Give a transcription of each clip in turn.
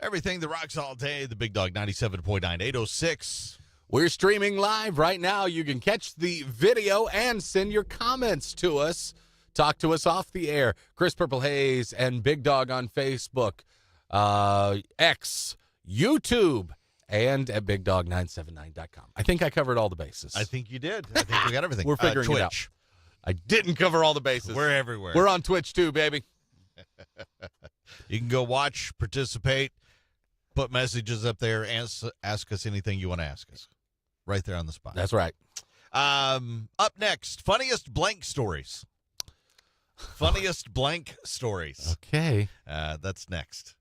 Everything that rocks all day, the Big Dog 97.9, 806. We're streaming live right now. You can catch the video and send your comments to us. Talk to us off the air. Chris Purple Haze and Big Dog on Facebook, X, YouTube, and at BigDog979.com. I think I covered all the bases. I think you did. I think we got everything. We're figuring it out. Twitch. I didn't cover all the bases. We're everywhere. We're on Twitch too, baby. You can go watch, participate, put messages up there, ask us anything you want to ask us. Right there on the spot. That's right. Up next, funniest blank stories. Funniest blank stories. Okay. That's next.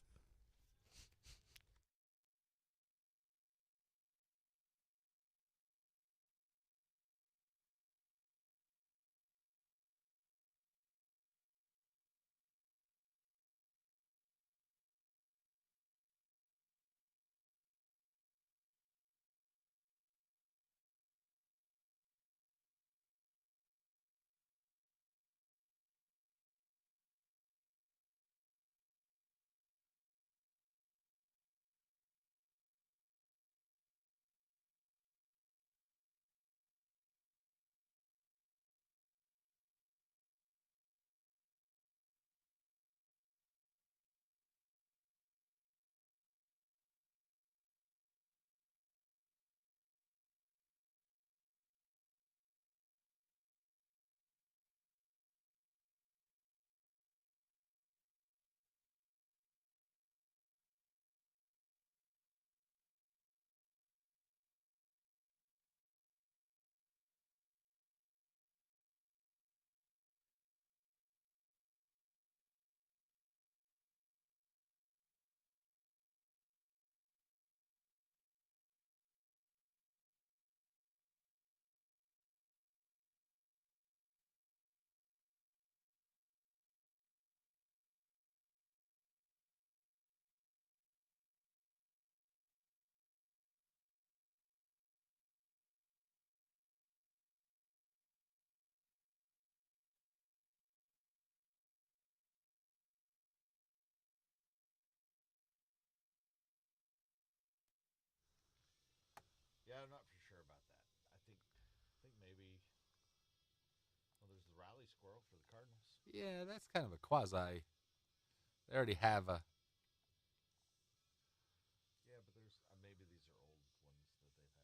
Yeah, I'm not for sure about that. I think maybe. Well, there's the rally squirrel for the Cardinals. Yeah, that's kind of a quasi. They already have a. Yeah, but there's maybe these are old ones that they've had.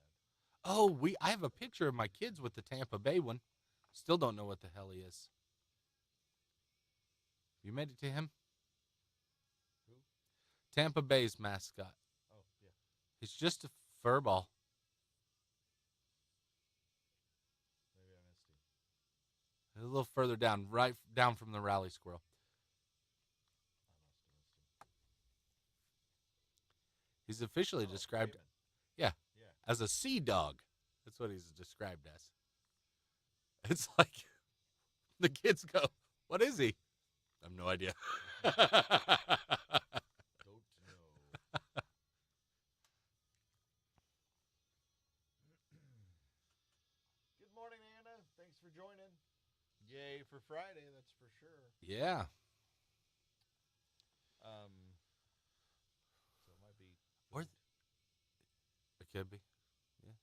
Oh, I have a picture of my kids with the Tampa Bay one. Still don't know what the hell he is. You made it to him? Who? Tampa Bay's mascot. Oh, yeah. He's just a fur ball. Maybe I missed him. A little further down, right down from the rally squirrel. I must have missed him. He's officially described, Raven. yeah, as a sea dog. That's what he's described as. It's like the kids go, "What is he?" I have no idea. Don't know. Good morning, Anna. Thanks for joining. Yay for Friday, that's for sure. Yeah. So it might be. Or it could be. Yeah.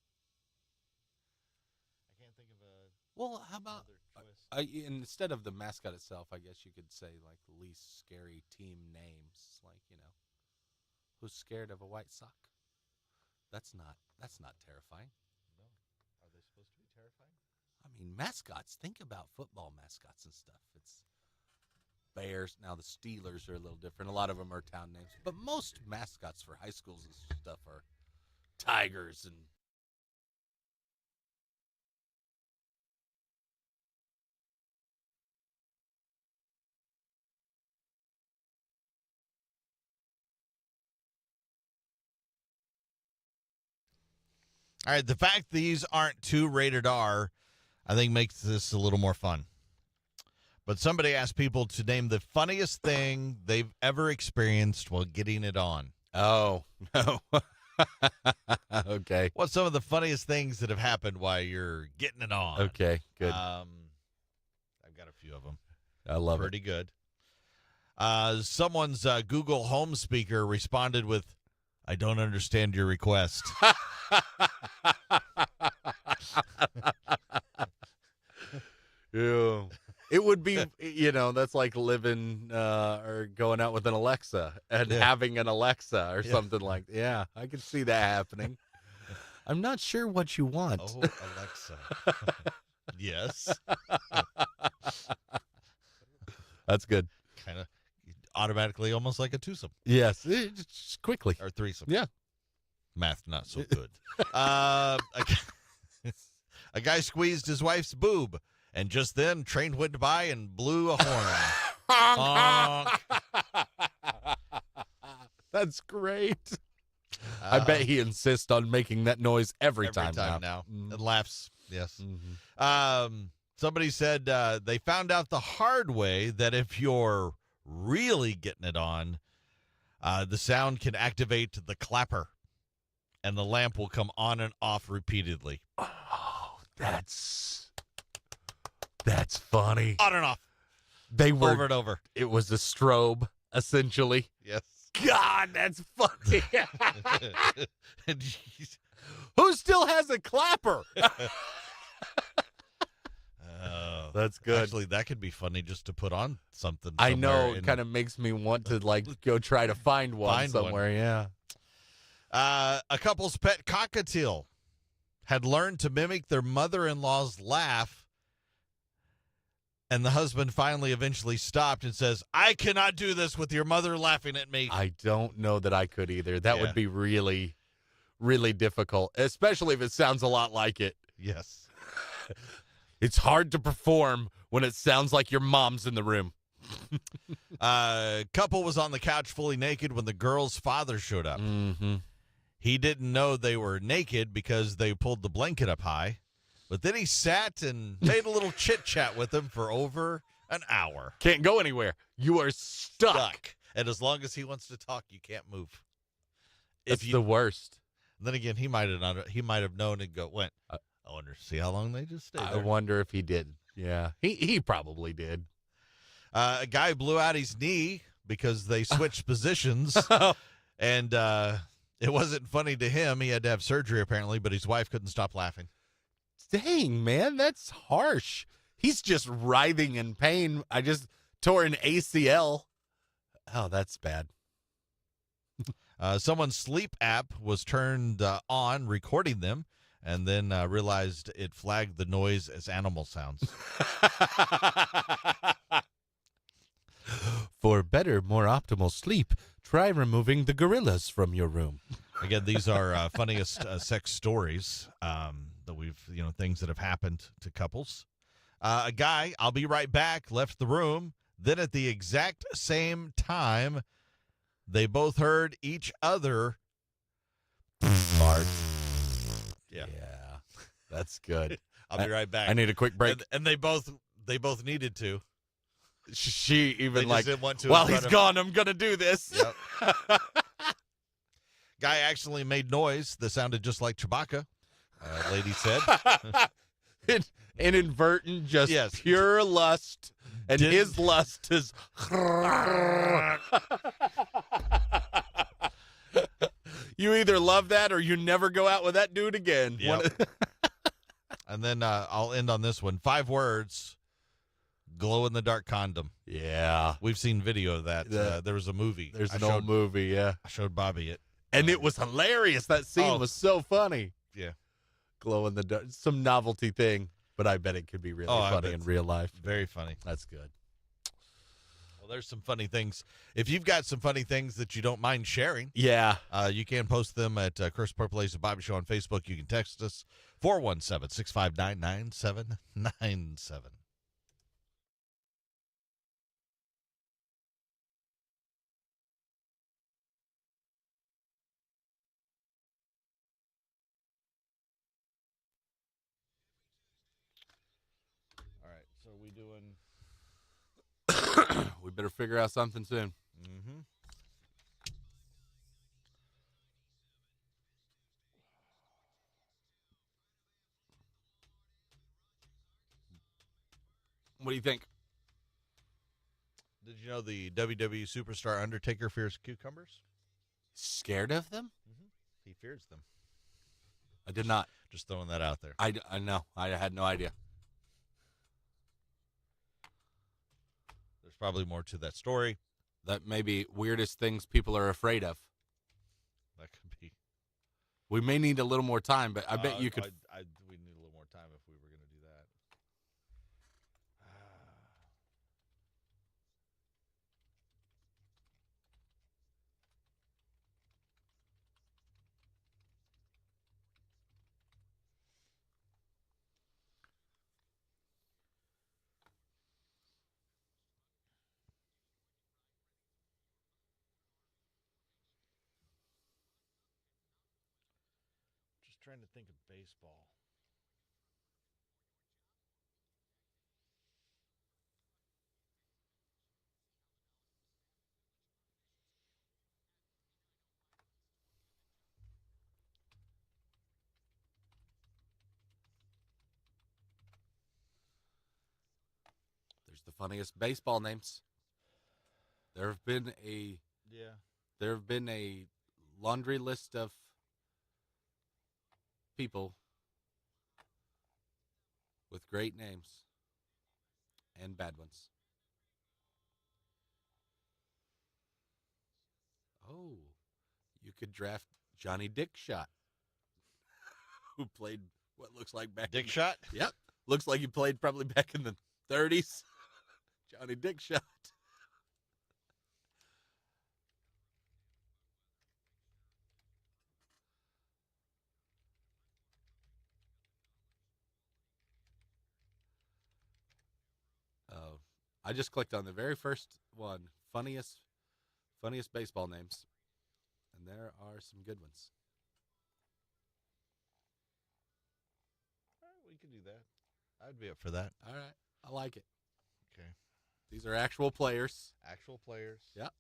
I can't think of a. Well, how about twist. instead of the mascot itself, I guess you could say like the least scary team names, like, who's scared of a white sock? That's not terrifying. No. Are they supposed to be terrifying? I mean, mascots. Think about football mascots and stuff. It's Bears. Now the Steelers are a little different. A lot of them are town names, but most mascots for high schools and stuff are tigers and. All right, the fact these aren't too rated R, I think makes this a little more fun. But somebody asked people to name the funniest thing they've ever experienced while getting it on. Oh, no. Okay. What's some of the funniest things that have happened while you're getting it on? Okay, good. I've got a few of them. I love Pretty good. Someone's Google Home speaker responded with, I don't understand your request. Yeah. It would be, that's like living or going out with an Alexa and Yeah. having an Alexa or Yeah. something like that. Yeah, I could see that happening. I'm not sure what you want. Oh, Alexa. Yes. That's good. Kind of automatically almost like a twosome Yes, just quickly. or threesome. Yeah. Math not so good. A guy squeezed his wife's boob, and just then, train went by and blew a horn. Honk. That's great. I bet he insists on making that noise every time now. Mm. And laughs. Yes. Mm-hmm. Somebody said they found out the hard way that if you're really getting it on, the sound can activate the clapper, and the lamp will come on and off repeatedly. Oh, that's funny. On and off. They were Over and over. It was a strobe, essentially. Yes. God, that's funny. Jeez. Who still has a clapper? Oh, That's good. Actually, that could be funny just to put on something. I know. somewhere It kind of makes me want to go try to find one Find one. somewhere. Yeah. A couple's pet cockatiel had learned to mimic their mother-in-law's laugh, and the husband finally eventually stopped and says, "I cannot do this with your mother laughing at me." I don't know that I could either. That Yeah. would be really, really difficult, especially if it sounds a lot like it. Yes. It's hard to perform when it sounds like your mom's in the room. Couple was on the couch fully naked when the girl's father showed up. Mm-hmm. He didn't know they were naked because they pulled the blanket up high, but then he sat and made a little chit-chat with them for over an hour. Can't go anywhere. You are stuck. And as long as he wants to talk, you can't move. It's the worst. Then again, he might have known and went, I wonder, see how long they just stayed I there. wonder if he did. Yeah, he probably did. A guy blew out his knee because they switched positions, and it wasn't funny to him. He had to have surgery apparently, but his wife couldn't stop laughing. Dang, man, that's harsh. He's just writhing in pain. I just tore an ACL. Oh, that's bad. Someone's sleep app was turned on, recording them, and then realized it flagged the noise as animal sounds. For better, more optimal sleep, try removing the gorillas from your room. Again, these are funniest sex stories that we've, things that have happened to couples. A guy, I'll be right back, left the room. Then at the exact same time, they both heard each other fart. Yeah. That's good. I'll be right back. I need a quick break. And they both needed to. She They even just didn't want to. while in he's front of- gone, I'm going to do this. Yep. Guy actually made noise that sounded just like Chewbacca. Lady said. Inadvertent, just Yes. pure lust. And Didn't- his lust is. You either love that or you never go out with that dude again. Yep. And then I'll end on this one. 5 words. Glow-in-the-dark condom. Yeah. We've seen video of that. Yeah. There was a movie. There's I an showed, old movie, yeah. I showed Bobby it. And it was hilarious. That scene Oh. was so funny. Yeah. Glow in the dark. Some novelty thing, but I bet it could be really Oh, I funny bet in real life. Very funny. That's good. Well, there's some funny things. If you've got some funny things that you don't mind sharing, Yeah. you can post them at Chris Purple Ace and Bobby Show on Facebook. You can text us 417-659-9797. All right, so are we doing? We better figure out something soon. Mm-hmm. What do you think? Did you know the WWE superstar Undertaker fears cucumbers? Scared of them? He fears them. I did not. Just throwing that out there. I know. I had no idea. There's probably more to that story. That may be weirdest things people are afraid of. That could be. We may need a little more time, but I bet you could. We need a little more time if we were going to do that. Just trying to think of baseball. There's the funniest baseball names. There have been a Yeah. laundry list of people with great names and bad ones. Oh, you could draft Johnny Dickshot, who played what looks like back Dick in shot? Yep. Looks like he played probably back in the 30s. Johnny Dickshot. Oh, I just clicked on the very first one, funniest baseball names, and there are some good ones. All right, we can do that. I'd be up for that. All right, I like it. Okay. These are actual players. Actual players. Yep.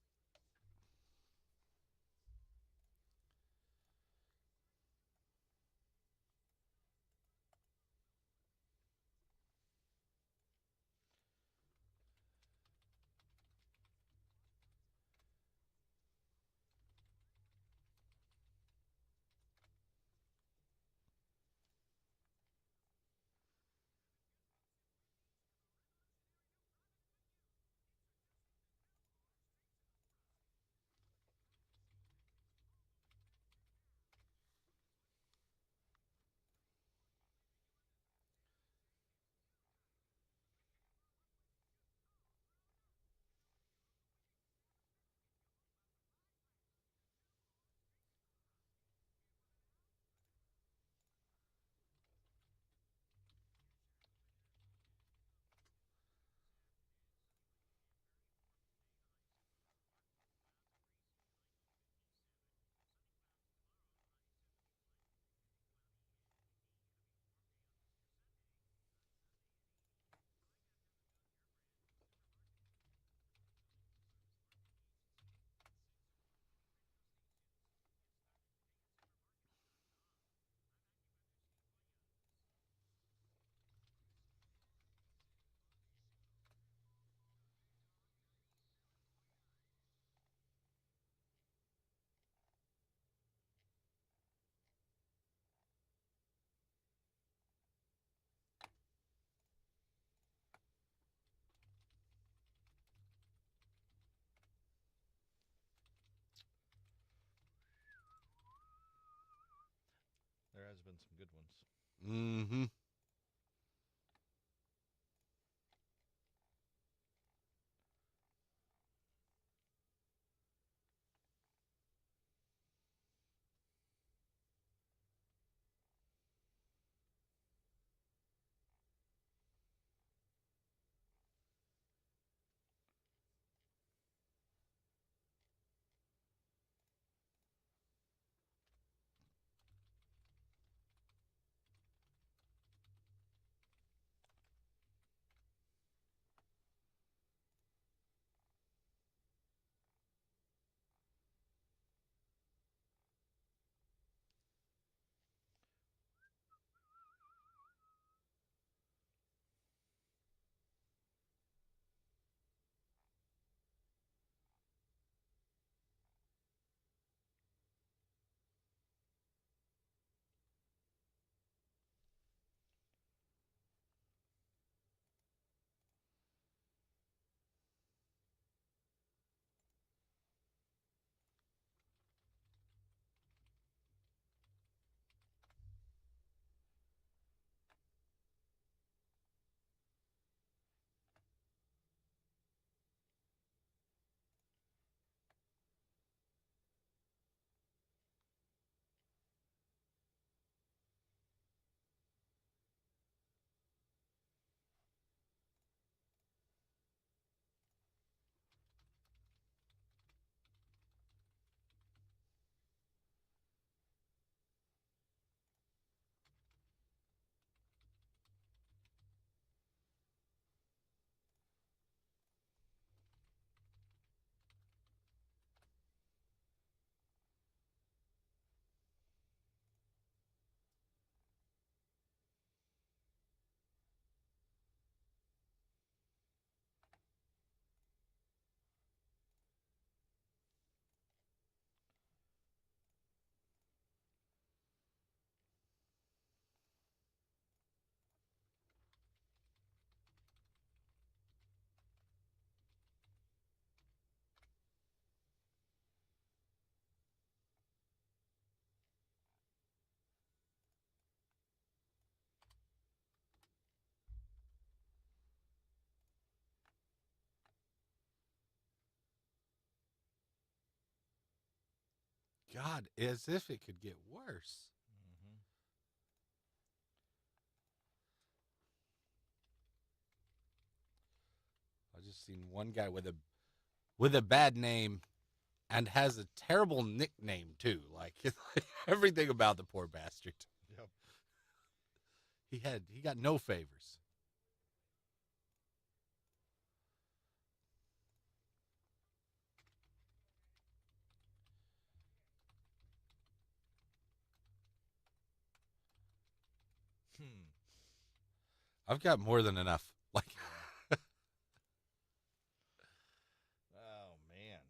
There has been some good ones. Mm-hmm. God, as if it could get worse. Mm-hmm. I just seen one guy with a bad name and has a terrible nickname too. Like everything about the poor bastard. Yep. He got no favors. I've got more than enough. Like Oh, man.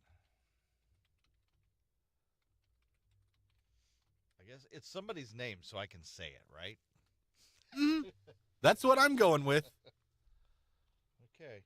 I guess it's somebody's name, so I can say it, right? that's what I'm going with. Okay.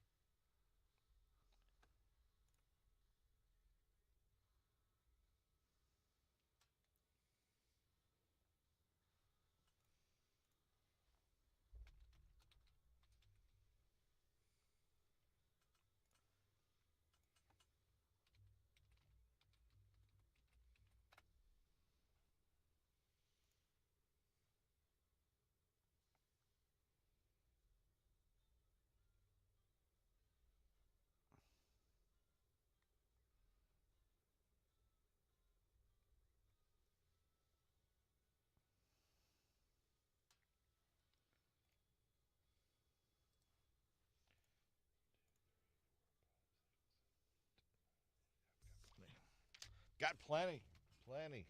Got plenty. Plenty.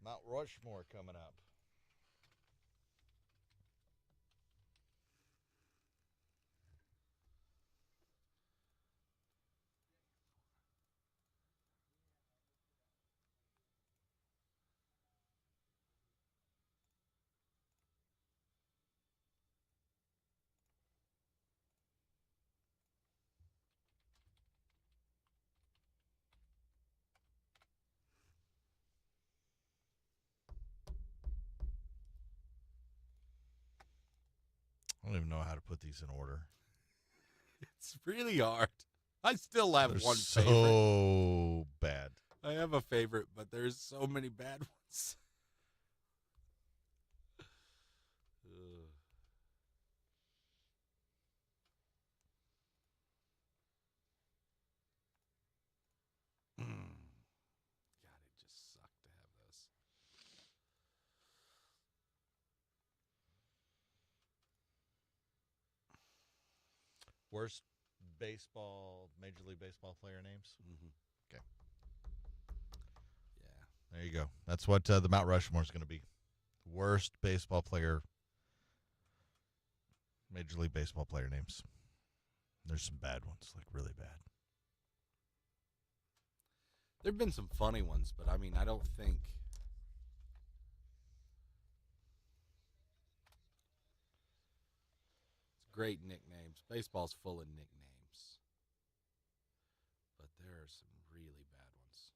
Mount Rushmore coming up. I don't even know how to put these in order. It's really hard. I still have They're one so favorite. bad. I have a favorite, but there's so many bad ones. Ugh. God, it just sucked to have this. Worst Major League Baseball player names. Mm-hmm. Okay. Yeah. There you go. That's what the Mount Rushmore is going to be. Worst baseball player, Major League Baseball player names. There's some bad ones, like really bad. There have been some funny ones, but I mean, I don't think. It's great nicknames. Baseball's full of nicknames. But there are some really bad ones.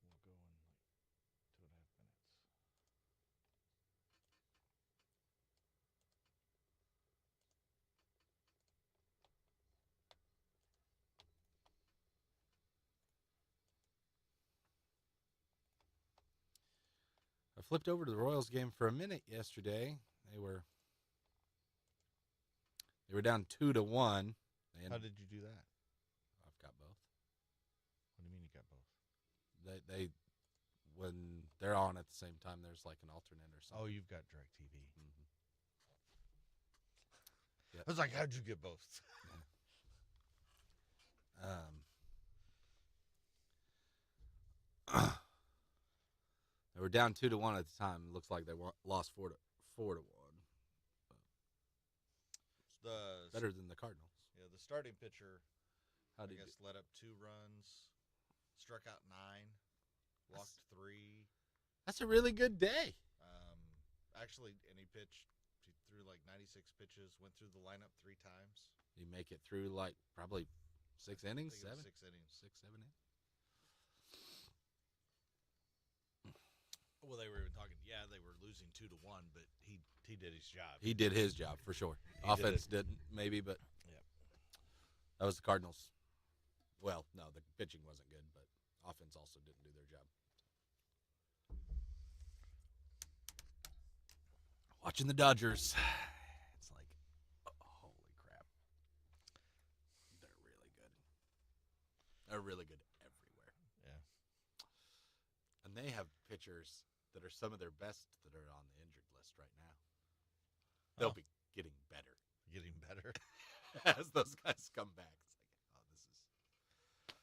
We'll go in like 2.5 minutes. I flipped over to the Royals game for a minute yesterday. They were down 2-1. How did you do that? I've got both. What do you mean you got both? They when they're on at the same time, there's like an alternate or something. Oh, you've got DirecTV. Mm-hmm. I was like, how'd you get both? They were down 2-1 at the time. It looks like they lost 4-1. Better than the Cardinals. Yeah, the starting pitcher, How I did guess, let up 2 runs, struck out 9, walked 3. That's a really good day. Actually, and he pitched through like 96 pitches, went through the lineup 3 times. You make it through like probably 6 innings, I think it was 7? 6 innings. 6, 7 innings. Well, they were even talking. Yeah, they were losing 2-1, but he did his job. He did his job for sure. He Offense didn't, maybe, but Yep. that was the Cardinals. Well, no, the pitching wasn't good, but offense also didn't do their job. Watching the Dodgers, it's like, oh, holy crap. They're really good. They're really good everywhere. Yeah. And they have pitchers that are some of their best that are on the injured list right now. They'll Oh. be getting better Getting better. as those guys come back. It's like, oh,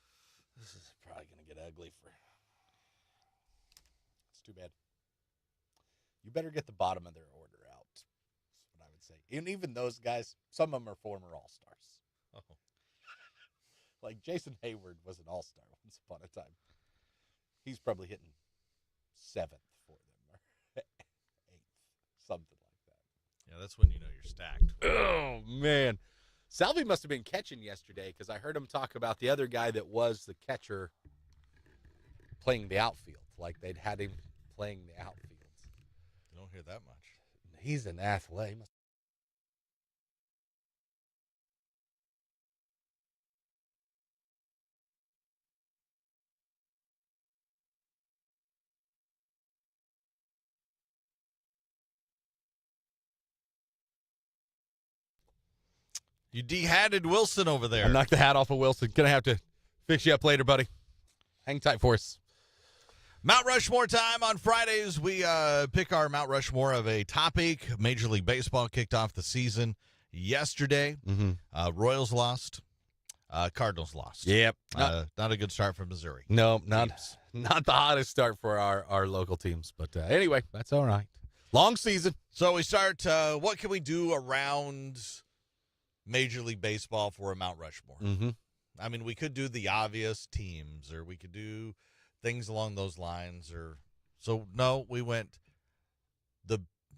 this is probably going to get ugly for. It's too bad. You better get the bottom of their order out. That's what I would say. And even those guys, some of them are former All-Stars. Oh. Like Jason Hayward was an All-Star once upon a time. He's probably hitting 7th for them or 8th, something like that. Yeah, that's when you know you're stacked. Oh, man. Salvi must have been catching yesterday because I heard him talk about the other guy that was the catcher playing the outfield. Like they'd had him playing the outfield. You don't hear that much. He's an athlete. He must- You de-hatted Wilson over there. I knocked the hat off of Wilson. Gonna have to fix you up later, buddy. Hang tight for us. Mount Rushmore time on Fridays. We pick our Mount Rushmore of a topic. Major League Baseball kicked off the season yesterday. Mm-hmm. Royals lost. Cardinals lost. Yep. Not a good start for Missouri. No, not Teams. the hottest start for our local teams. But anyway, that's all right. Long season. So we start, what can we do around Major League Baseball for a Mount Rushmore? Mm-hmm. I mean, we could do the obvious teams, or we could do things along those lines. So, no, we went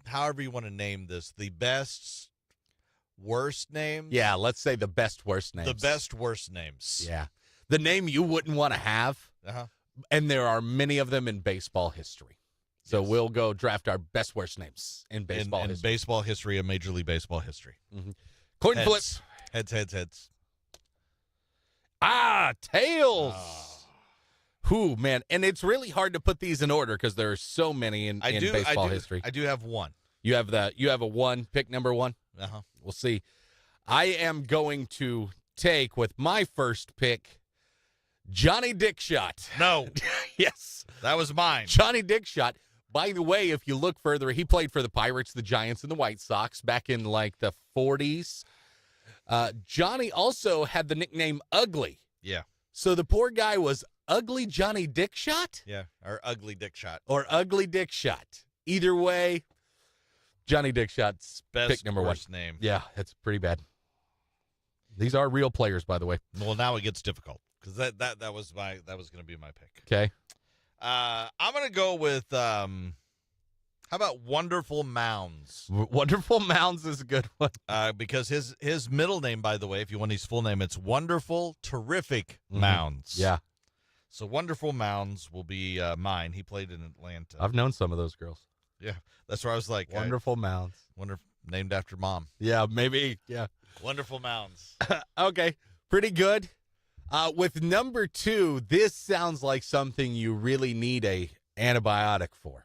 however you want to name this, the best, worst names. Yeah, let's say the best, worst names. The best, worst names. Yeah. The name you wouldn't want to have, Uh-huh. and there are many of them in baseball history. So Yes. we'll go draft our best, worst names in baseball in history. baseball history of Major League Baseball history. Coin Heads. flips. Heads. Tails. Oh. Whew, man. And it's really hard to put these in order because there are so many in baseball history. I do have one. You have a 1, pick number 1. Uh-huh. We'll see. I am going to take with my first pick Johnny Dickshot. No, Yes. that was mine. Johnny Dickshot. By the way, if you look further, he played for the Pirates, the Giants, and the White Sox back in like the 40s. Johnny also had the nickname Ugly. Yeah. So the poor guy was Ugly Johnny Dickshot Yeah, our ugly dick shot. or Ugly Dickshot. Either way, Johnny Dickshot's Best, pick number 1. worst name. Yeah, that's pretty bad. These are real players, by the way. Well, now it gets difficult because that was going to be my pick. Okay. I'm going to go with how about Wonderful Mounds? Wonderful Mounds is a good one. Because his middle name, by the way, if you want his full name, it's Wonderful Terrific Mhm. Mounds. Yeah, So Wonderful Mounds will be mine. He played in Atlanta. I've known some of those girls. Yeah, that's where I was like, Wonderful Mounds. wonder named after mom. Yeah, maybe. Yeah. Wonderful Mounds. Okay, pretty good. With number 2, this sounds like something you really need a antibiotic for.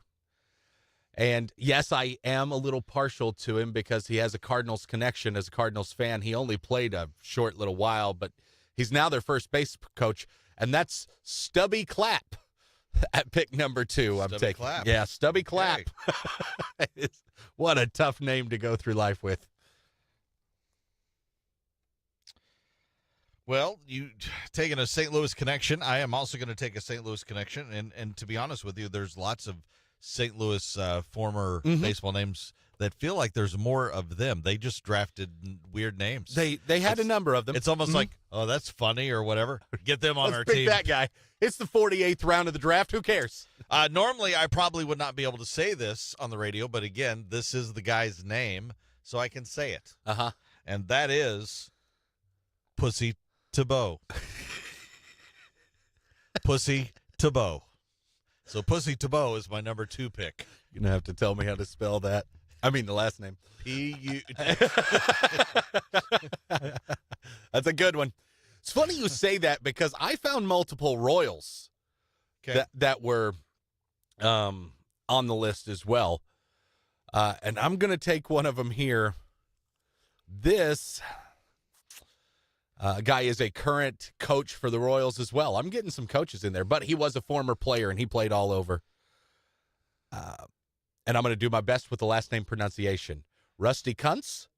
And yes, I am a little partial to him because he has a Cardinals connection as a Cardinals fan. He only played a short little while, but he's now their first base coach, and that's Stubby Clapp at pick number 2. I'm Stubby taking. Clapp. Yeah, Stubby Okay. Clapp. What a tough name to go through life with. Well, you taking a St. Louis connection. I am also going to take a St. Louis connection, and to be honest with you, there's lots of St. Louis former baseball names that feel like there's more of them. They just drafted weird names. They had a number of them. It's almost like, oh, that's funny or whatever. Get them on Let's our pick team. that guy. It's the 48th round of the draft. Who cares? Normally, I probably would not be able to say this on the radio, but again, this is the guy's name. so I can say it. Uh-huh. And that is Pussy Tebow. Pussy Tebow. So Pussy Tebow is my number 2 pick. You're going to have to tell me how to spell that. I mean, the last name. P-U... That's a good one. It's funny you say that because I found multiple Royals that were on the list as well. And I'm going to take one of them here. This guy is a current coach for the Royals as well. I'm getting some coaches in there, but he was a former player and he played all over. And I'm going to do my best with the last name pronunciation. Rusty Kuntz?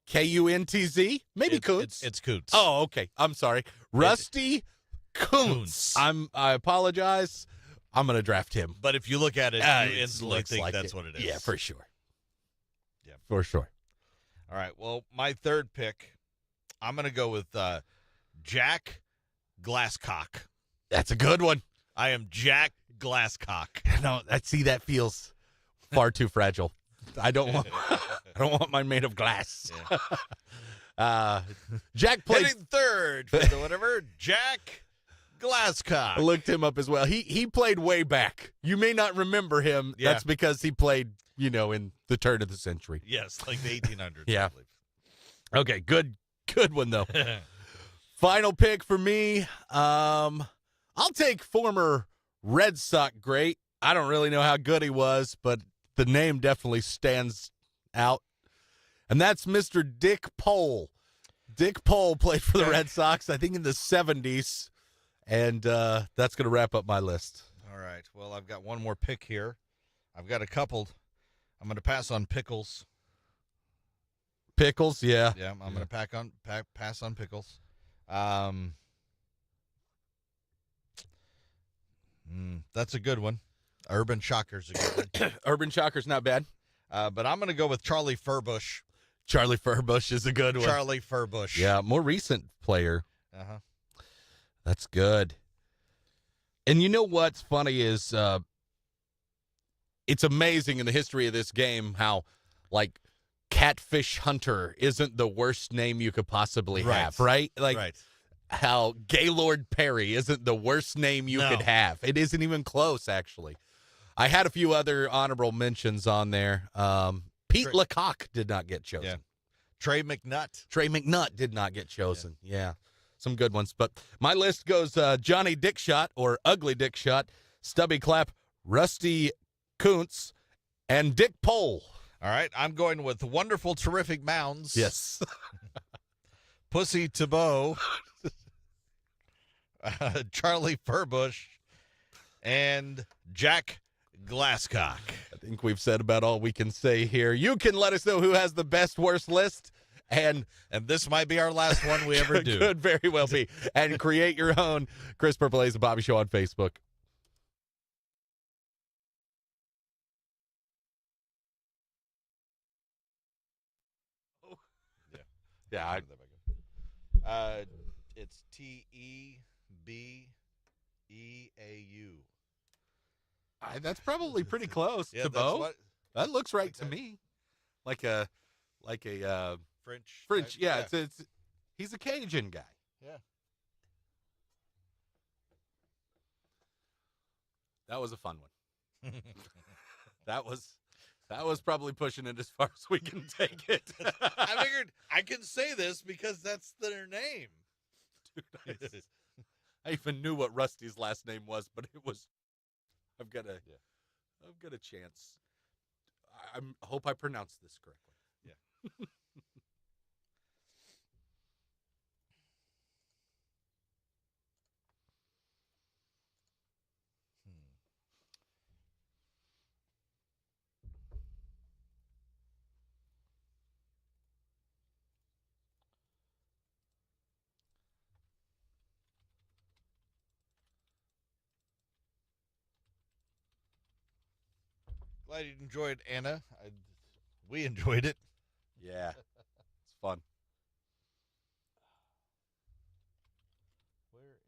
K-U-N-T-Z? Maybe Kuntz. It's Kuntz. Oh, okay. I'm sorry. Rusty Kuntz. I apologize. I'm going to draft him. But if you look at it, you instantly looks think like that's it. what it is. Yeah, for sure. Yeah. For sure. All right. Well, my third pick, I'm going to go with Jack Glasscock. That's a good one. I am Jack Glasscock. No, that feels far too fragile. I don't want mine made of glass. Yeah. Jack played Hitting third for the whatever. Jack Glasscock. I looked him up as well. He played way back. You may not remember him. Yeah. That's because he played, in the turn of the century. Yes, like the 1800s. Yeah. I believe. Okay, good one though. Final pick for me. I'll take former Red Sox great. I don't really know how good he was, but the name definitely stands out. And that's Mr. Dick Pole. Dick Pole played for the Red Sox, I think, in the 70s. And that's going to wrap up my list. All right. Well, I've got one more pick here. I've got a couple. I'm going to pass on Pickles. Pickles, yeah. Yeah, I'm going to pass on Pickles. That's a good one. Urban Shocker's a good one. Urban Shocker's not bad. But I'm going to go with Charlie Furbush. Charlie Furbush is a good one. Charlie Furbush. Yeah, more recent player. Uh-huh. That's good. And you know what's funny is it's amazing in the history of this game how, like, Catfish Hunter isn't the worst name you could possibly have, right? Like, right. How Gaylord Perry isn't the worst name you could have. It isn't even close, actually. I had a few other honorable mentions on there. Pete Lecoq did not get chosen. Yeah. Trey McNutt. Trey McNutt did not get chosen. Yeah. Some good ones. But my list goes Johnny Dickshot or Ugly Dickshot, Stubby Clapp, Rusty Kuntz, and Dick Pole. All right. I'm going with Wonderful Terrific Mounds. Yes. Pussy Tebow. Charlie Furbush. And Jack Glasscock. I think we've said about all we can say here. You can let us know who has the best worst list. And this might be our last one we ever do. Could very well be. And create your own Chris Purple Haze and Bobby Show on Facebook. Yeah. It's Tebeau. That's probably pretty close. Yeah, Tebow. That looks right to me. Like a French. Yeah, it's he's a Cajun guy. Yeah. That was a fun one. That was probably pushing it as far as we can take it. I figured I can say this because that's their name. Dude, I even knew what Rusty's last name was, but it was. I've got a chance. I hope I pronounced this correctly. Yeah. Glad you enjoyed, Anna. We enjoyed it. Yeah, it's fun. Where is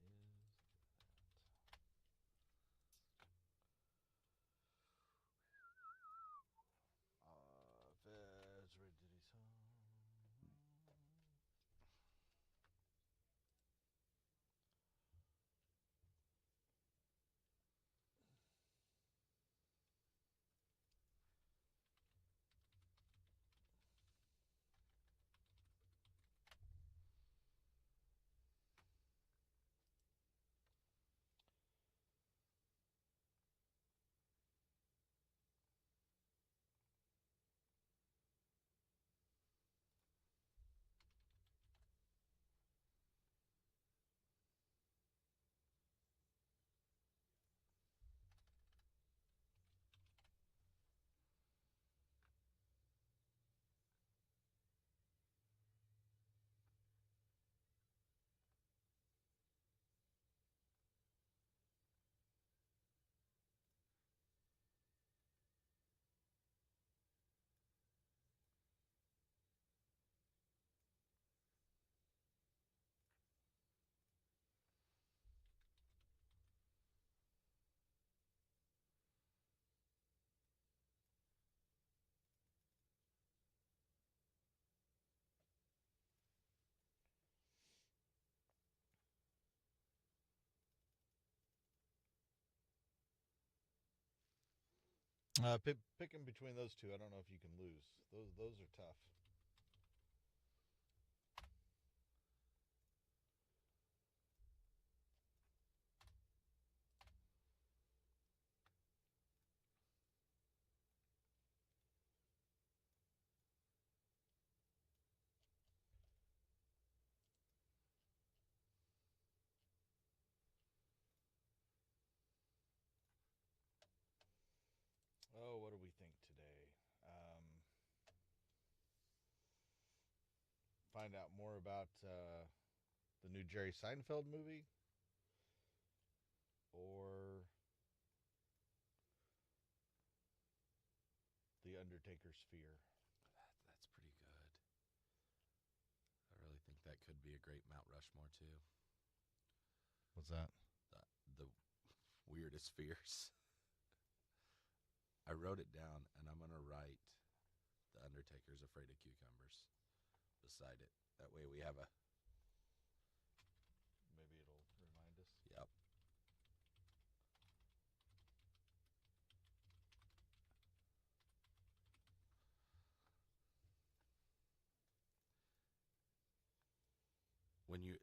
Picking between those two, I don't know if you can lose. Those are tough. Oh, what do we think today? Find out more about the new Jerry Seinfeld movie, or The Undertaker's Fear. That's pretty good. I really think that could be a great Mount Rushmore too. What's that? The weirdest fears. I wrote it down, and I'm gonna write The Undertaker's Afraid of Cucumbers beside it. That way we have a. Maybe it'll remind us. Yep.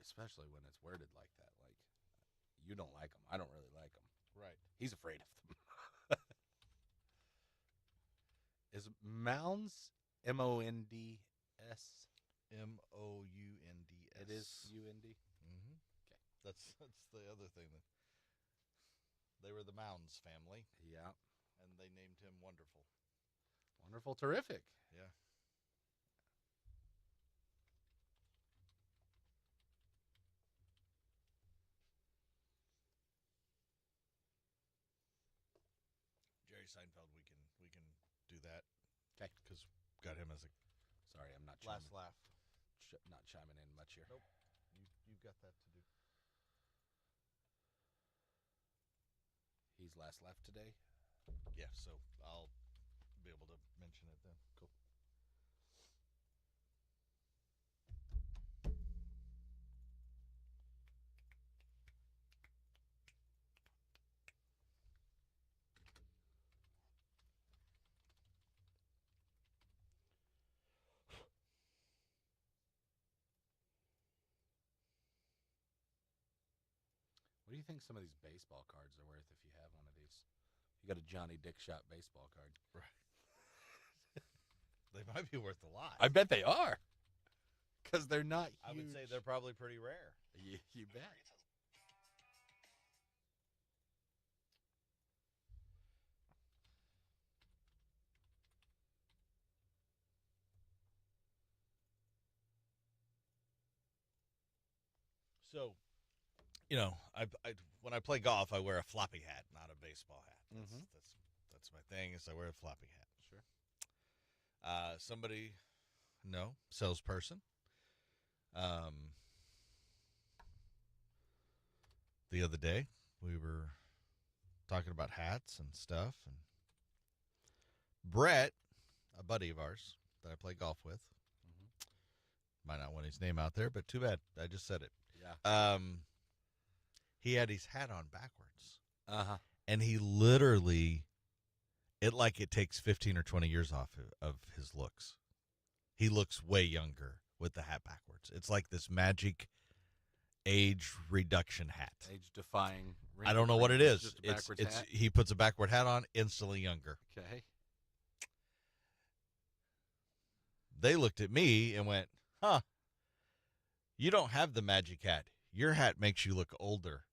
Especially when it's worded like that, like, you don't like them, I don't really like them. Right. He's afraid of them. Is Mounds M-O-N-D-S? M-O-U-N-D-S. It is U-N-D? Mm-hmm. Okay. That's the other thing. That they were the Mounds family, Yeah. and they named him Wonderful. Wonderful, terrific. Yeah. Jerry Seinfeld, we can do that. Okay. Because got him as a Sorry, I'm not chiming, last laugh. not chiming in much here. Nope. You've got that to do. He's last laugh today. Yeah, so I'll be able to mention it then. Cool. What do you think some of these baseball cards are worth if you have one of these? You got a Johnny Dickshot baseball card. Right. They might be worth a lot. I bet they are. Because they're not huge. I would say they're probably pretty rare. You bet. So, I when I play golf, I wear a floppy hat, not a baseball hat. That's my thing. Is I wear a floppy hat. Sure. Somebody, no salesperson. The other day we were talking about hats and stuff, and Brett, a buddy of ours that I play golf with, might not want his name out there, but too bad. I just said it. Yeah. He had his hat on backwards. Uh-huh. And he literally, it takes 15 or 20 years off of his looks. He looks way younger with the hat backwards. It's like this magic age reduction hat. Age defying. I don't know what it is. Just a backwards hat? He puts a backward hat on, instantly younger. Okay. They looked at me and went, "Huh, you don't have the magic hat. Your hat makes you look older."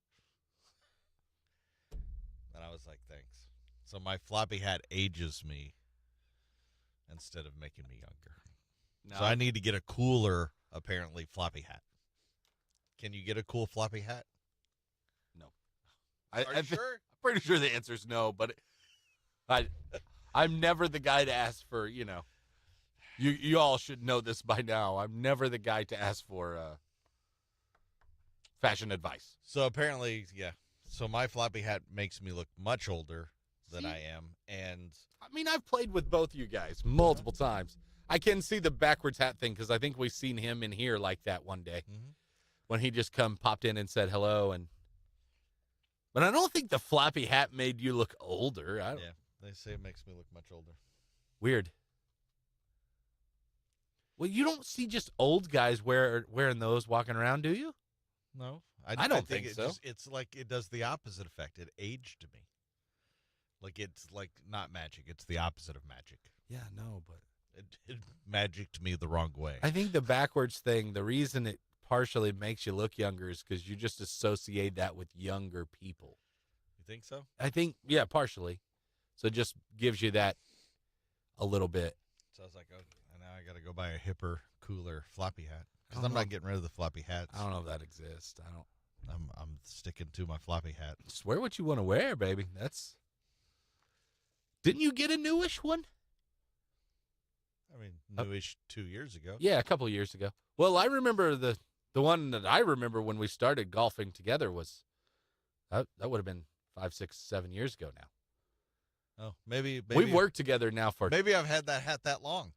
And I was like, "Thanks." So my floppy hat ages me instead of making me younger. No. So I need to get a cooler, apparently, floppy hat. Can you get a cool floppy hat? No. Are you sure? I'm pretty sure the answer is no, but I'm never the guy to ask for, you all should know this by now. I'm never the guy to ask for fashion advice. So apparently, yeah. So my floppy hat makes me look much older than I am. And I mean, I've played with both you guys multiple times. I can see the backwards hat thing because I think we've seen him in here like that one day when he just popped in and said hello. But I don't think the floppy hat made you look older. They say it makes me look much older. Weird. Well, you don't see just old guys wearing those walking around, do you? No, I don't think it so. It's like it does the opposite effect. It aged me. Like it's like not magic. It's the opposite of magic. Yeah, no, but It magicked me the wrong way. I think the backwards thing, the reason it partially makes you look younger is because you just associate that with younger people. You think so? I think, yeah, partially. So it just gives you that a little bit. So I was like, oh, now I got to go buy a hipper, cooler floppy hat because I I'm don't not getting rid of the floppy hats. I don't know if that exists. I'm sticking to my floppy hat. Just wear what you want to wear, baby. Didn't you get a newish one? I mean, newish 2 years ago. Yeah, a couple of years ago. Well, I remember the one that I remember when we started golfing together was that would have been 5, 6, 7 years ago now. Oh, maybe We've worked together now for. Maybe I've had that hat that long.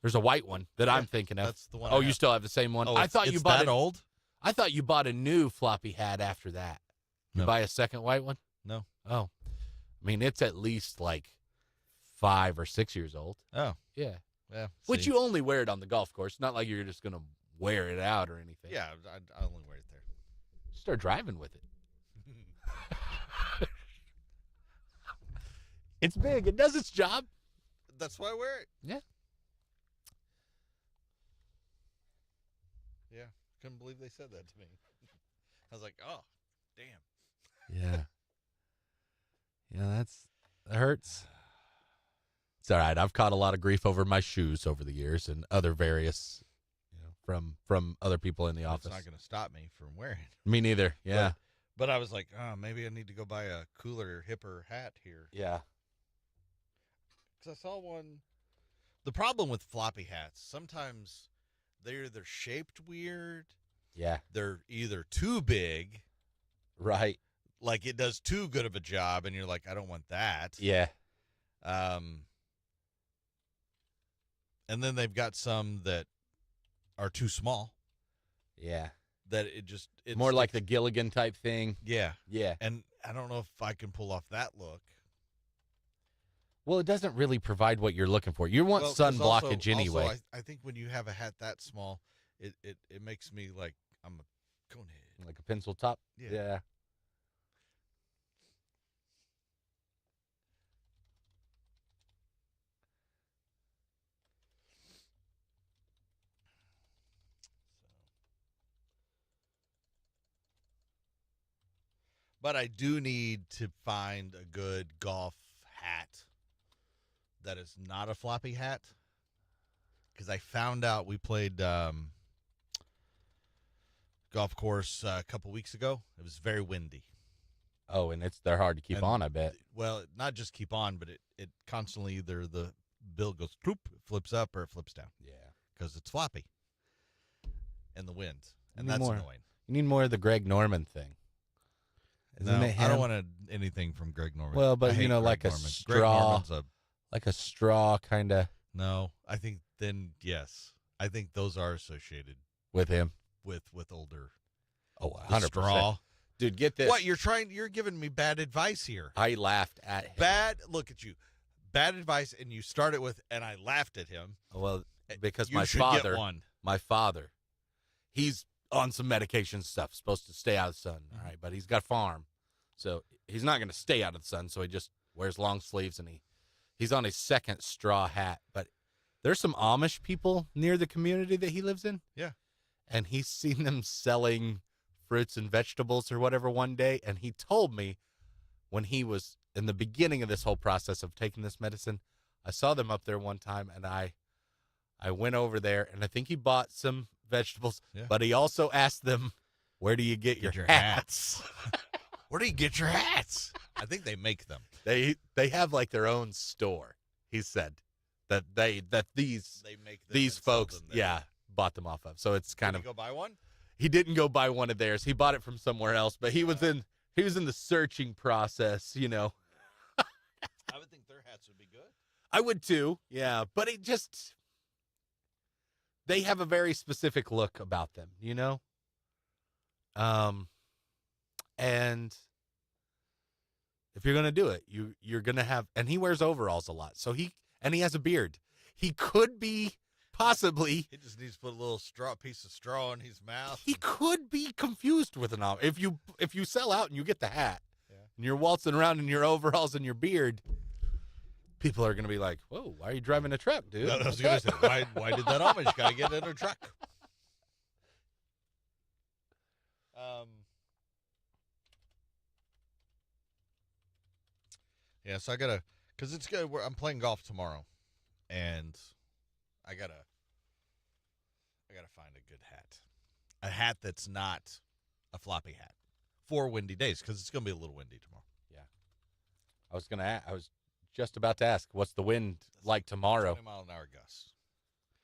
There's a white one that I'm thinking of. That's the one. Oh, you still have the same one? Oh, I thought you it's bought that old. I thought you bought a new floppy hat after that. You No. buy a second white one? No. Oh, I mean it's at least like 5 or 6 years old. Oh, Yeah. yeah. Which see. you only wear it on the golf course. Not like you're just gonna wear it out or anything. Yeah, I only wear it there. Start driving with it. It's big. It does its job. That's why I wear it. Yeah. Yeah. Couldn't believe they said that to me. I was like, oh, damn. Yeah. Yeah, that hurts. It's all right. I've caught a lot of grief over my shoes over the years and other various, from other people in the office. It's not going to stop me from wearing it. Me neither. Yeah. But I was like, oh, maybe I need to go buy a cooler, hipper hat here. Yeah. Because I saw one. The problem with floppy hats, sometimes they're either shaped weird, Yeah. they're either too big, Right. like it does too good of a job, and you're like, I don't want that. Yeah. And then they've got some that are too small. Yeah. That it's More like the Gilligan type thing. yeah. Yeah. And I don't know if I can pull off that look. Well, it doesn't really provide what you're looking for. You want Well, 'cause sun also- blockage anyway. also, I think when you have a hat that small, it makes me like I'm a conehead. Like a pencil top. Yeah. Yeah. But I do need to find a good golf hat that is not a floppy hat. Because I found out we played golf course a couple weeks ago. It was very windy. Oh, and they're hard to keep And- on, I bet. Well, not just keep on, but it constantly either the bill goes troop, flips up, or it flips down Yeah. because it's floppy. And the wind. And Need that's more. annoying. You need more of the Greg Norman thing. Isn't No, it I don't him? want anything from Greg Norman. Well, but, I hate Greg like a Norman. Greg straw. Norman's a Like a straw kind of no. I think then yes, I think those are associated with him. with older. Oh, The 100%. straw. Dude, get this. What you're giving me bad advice here. I laughed at him. Bad. Look at you. Bad advice, and you start it with, and I laughed at him. Well, because You my should father, get one. he's on some medication stuff, supposed to stay out of the sun, all Mm-hmm. right, but he's got a farm. So he's not going to stay out of the sun, so he just wears long sleeves and he's on his second straw hat. But there's some Amish people near the community that he lives in. Yeah. And he's seen them selling fruits and vegetables or whatever one day, and he told me when he was in the beginning of this whole process of taking this medicine, I saw them up there one time, and I went over there, and I think he bought some vegetables, Yeah. but he also asked them, where do you get your hats? Where do you get your hats? I think they make them. They have like their own store. He said that these They make them these and sell folks, them there. yeah, bought them off of. So it's kind Did of you go buy one? he didn't go buy one of theirs. He bought it from somewhere else, but he was in the searching process, I would think their hats would be good. I would too, yeah. But they have a very specific look about them, And If you're gonna do it, you're gonna have. And he wears overalls a lot, so he has a beard. He could be possibly. He just needs to put a little piece of straw in his mouth. He could be confused with an om. If you sell out and you get the hat, Yeah. and you're waltzing around in your overalls and your beard, people are gonna be like, "Whoa, why are you driving a truck, dude?" I was going to say, why did that Amish guy get in a truck? Yeah, so I gotta, cause it's good. I'm playing golf tomorrow, and I gotta find a good a hat that's not a floppy hat for windy days, cause it's gonna be a little windy tomorrow. I was just about to ask, what's the wind like tomorrow? 20-mile-an-hour gusts.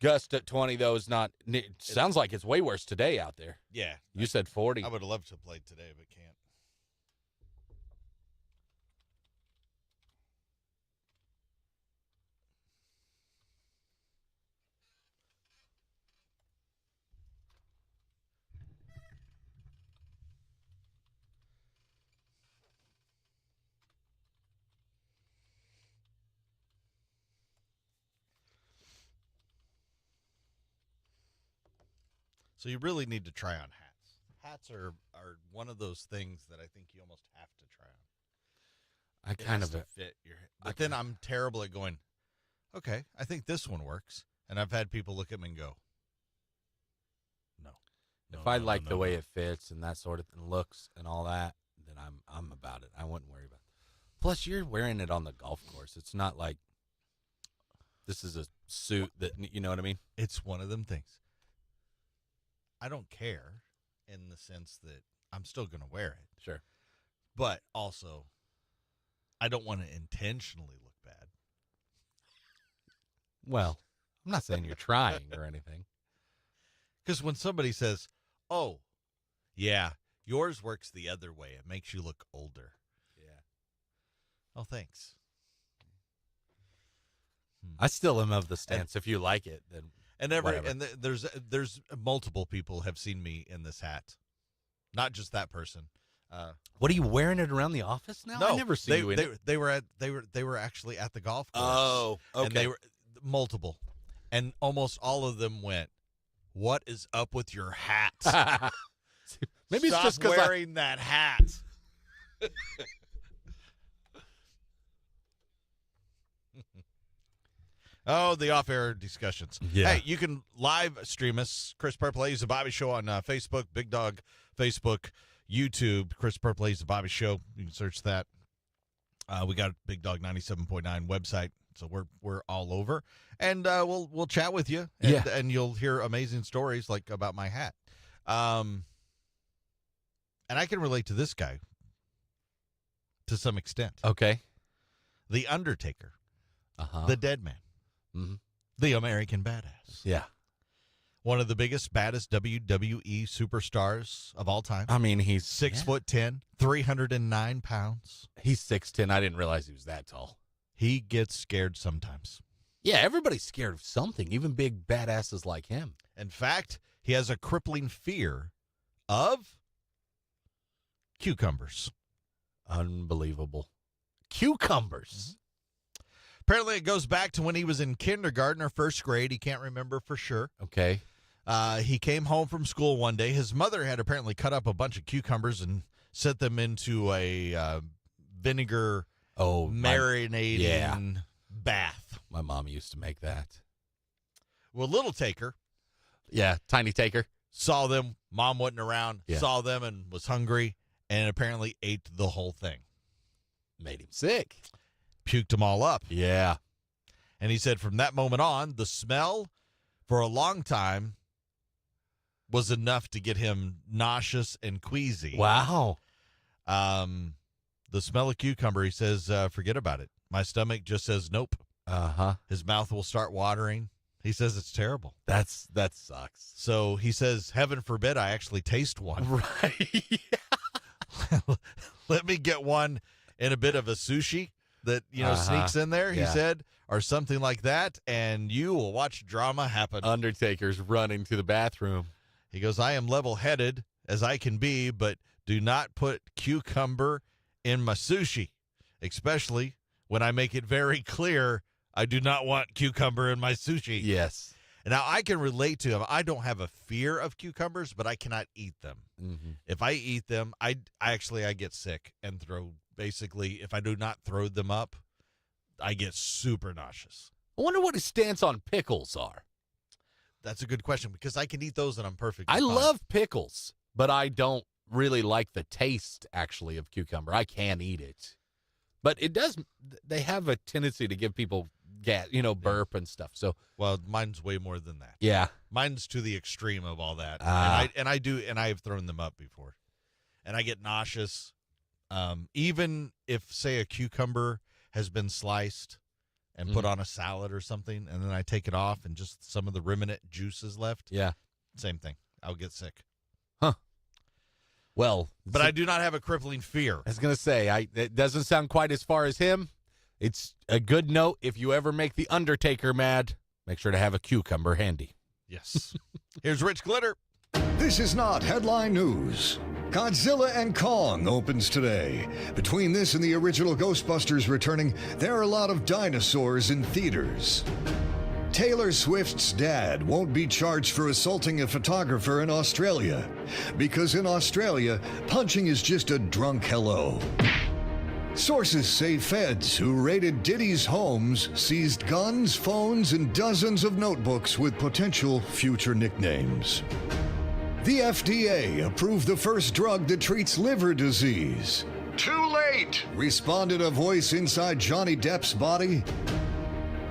Gust at 20, though, is not. It sounds like it's way worse today out there. Yeah, You said 40. I would have loved to play today, but can't. So you really need to try on hats. Hats are one of those things that I think you almost have to try on. I It kind has of. to fit your head. But then I'm terrible at going, okay, I think this one works. And I've had people look at me and go, no. If I like the way it fits and that sort of thing, looks and all that, then I'm about it. I wouldn't worry about it. Plus, you're wearing it on the golf course. It's not like this is a suit that, you know what I mean? It's one of them things. I don't care in the sense that I'm still going to wear it. Sure. But also, I don't want to intentionally look bad. Well, I'm not saying you're trying or anything. Because when somebody says, oh, yeah, yours works the other way, it makes you look older. Yeah. Oh, thanks. I still am of the stance. If you like it, then whatever. There's multiple people have seen me in this hat, not just that person. What are you wearing it around the office now? No, I never see you in it. they were actually at the golf course. Oh, okay. And they were multiple, and almost all of them went, "What is up with your hat? Maybe Stop it's just because wearing that hat." Oh, the off-air discussions. Yeah. Hey, you can live stream us, Chris Purple Haze, The Bobby Show on Facebook, Big Dog Facebook, YouTube, Chris Purple Haze, The Bobby Show. You can search that. We got a Big Dog 97.9 website, so we're all over. And we'll chat with you, and you'll hear amazing stories like about my hat. And I can relate to this guy to some extent. Okay. The Undertaker, Uh-huh. the Dead Man. Mhm. The American Badass. Yeah. One of the biggest, baddest WWE superstars of all time. I mean, he's 6'10", 309 pounds. He's 6'10". I didn't realize he was that tall. He gets scared sometimes. Yeah, everybody's scared of something, even big badasses like him. In fact, he has a crippling fear of cucumbers. Unbelievable. Cucumbers. Apparently, it goes back to when he was in kindergarten or first grade. He can't remember for sure. Okay. He came home from school one day. His mother had apparently cut up a bunch of cucumbers and set them into a vinegar marinating bath. My mom used to make that. Well, Little Taker Yeah, tiny taker. saw them. Mom wasn't around. Yeah. Saw them and was hungry and apparently ate the whole thing. Made him sick. Puked them all up. Yeah. And he said from that moment on, the smell for a long time was enough to get him nauseous and queasy. Wow. The smell of cucumber, he says, forget about it. My stomach just says nope. Uh-huh. His mouth will start watering. He says it's terrible. That sucks. So he says, heaven forbid I actually taste one. Right. Let me get one in a bit of a sushi that, sneaks in there, he Yeah. said, or something like that, and you will watch drama happen. Undertaker's running to the bathroom. He goes, I am level-headed as I can be, but do not put cucumber in my sushi. especially when I make it very clear I do not want cucumber in my sushi. Yes. Now, I can relate to them. I don't have a fear of cucumbers, but I cannot eat them. Mm-hmm. If I eat them, I get sick and basically, if I do not throw them up, I get super nauseous. I wonder what his stance on pickles are. That's a good question because I can eat those and I'm perfectly I fine. love pickles, but I don't really like the taste, actually, of cucumber. I can eat it. But it does, they have a tendency to give people gas, burp and stuff. So, Well, mine's way more than that. yeah. Mine's to the extreme of all that. Ah. And I have thrown them up before. And I get nauseous. Even if, say, a cucumber has been sliced and put on a salad or something, and then I take it off and just some of the remnant juice is left. Yeah. Same thing. I'll get sick. Well, But I do not have a crippling fear. I was going to say, it doesn't sound quite as far as him. It's a good note. If you ever make The Undertaker mad, make sure to have a cucumber handy. Yes. Here's Rich Glitter. This is not headline news. Godzilla and Kong opens today. Between this and the original Ghostbusters returning, there are a lot of dinosaurs in theaters. Taylor Swift's dad won't be charged for assaulting a photographer in Australia, because in Australia, punching is just a drunk hello. Sources say feds who raided Diddy's homes seized guns, phones, and dozens of notebooks with potential future nicknames. The FDA approved the first drug that treats liver disease. Too late, responded a voice inside Johnny Depp's body.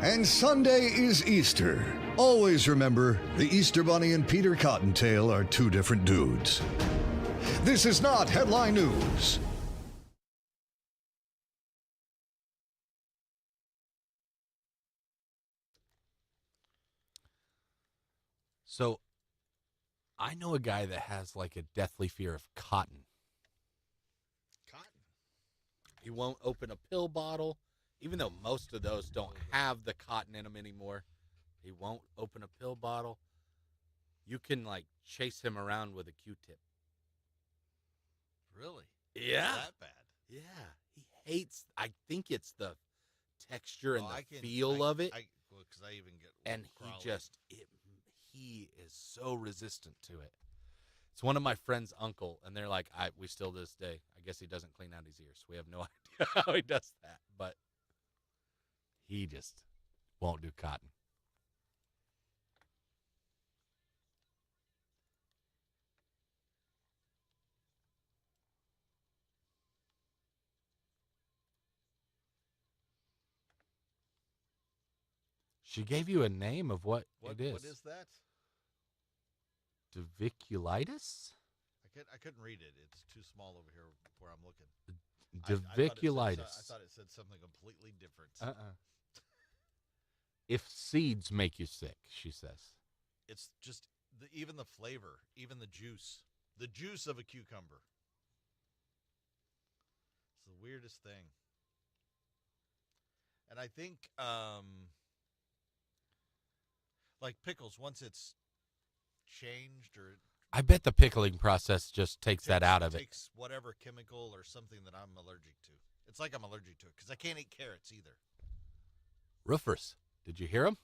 And Sunday is Easter. Always remember, the Easter Bunny and Peter Cottontail are two different dudes. This is not headline news. So, I know a guy that has like a deathly fear of cotton. Cotton. He won't open a pill bottle, even though most of those don't have the cotton in them anymore. He won't open a pill bottle. You can like chase him around with a Q-tip. Really? Yeah. That bad? Yeah. He hates, I think it's the texture and Well, the feel of it. Because I even get And crawly. he is so resistant to it. It's one of my friend's uncle, and they're like, we still to this day, I guess he doesn't clean out his ears. We have no idea how he does that, but he just won't do cotton. She gave you a name of what it is. What is that? Diviculitis? I couldn't read it. It's too small over here where I'm looking. Diviculitis. I thought it said something completely different. If seeds make you sick, she says. It's just even the flavor, even the juice of a cucumber. It's the weirdest thing. And I think, like pickles, once it's changed or I bet the pickling process just takes that out of it. takes whatever chemical or something that I'm allergic to. It's like I'm allergic to it because I can't eat carrots either. Roofers, did you hear them?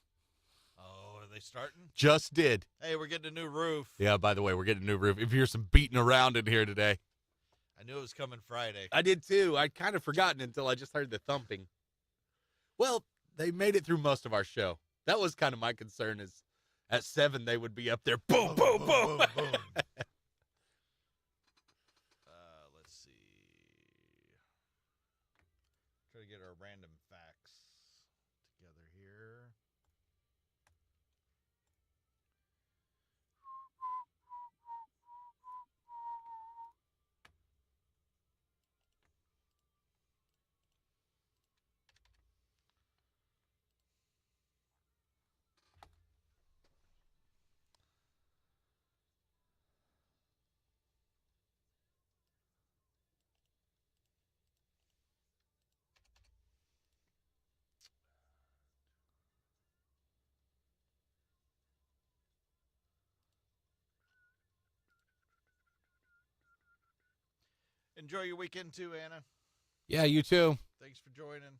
Oh, are they starting? Just did. Hey, we're getting a new roof. Yeah, by the way, we're getting a new roof. If you hear some beating around in here today. I knew it was coming Friday. I did too. I'd kind of forgotten until I just heard the thumping. Well, they made it through most of our show. That was kind of my concern is at 7 they would be up there. Boom, boom, boom. Let's see. Try to get our random facts together here. Enjoy your weekend too, Anna. Yeah, you too. Thanks for joining.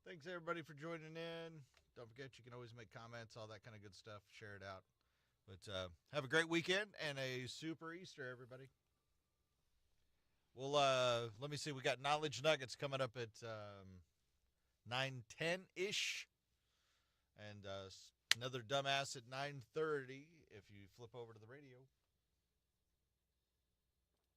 Thanks, everybody, for joining in. Don't forget, you can always make comments, all that kind of good stuff. Share it out. But have a great weekend and a super Easter, everybody. Well, let me see. We got Knowledge Nuggets coming up at 9:10-ish. And another dumbass at 9:30 if you flip over to the radio.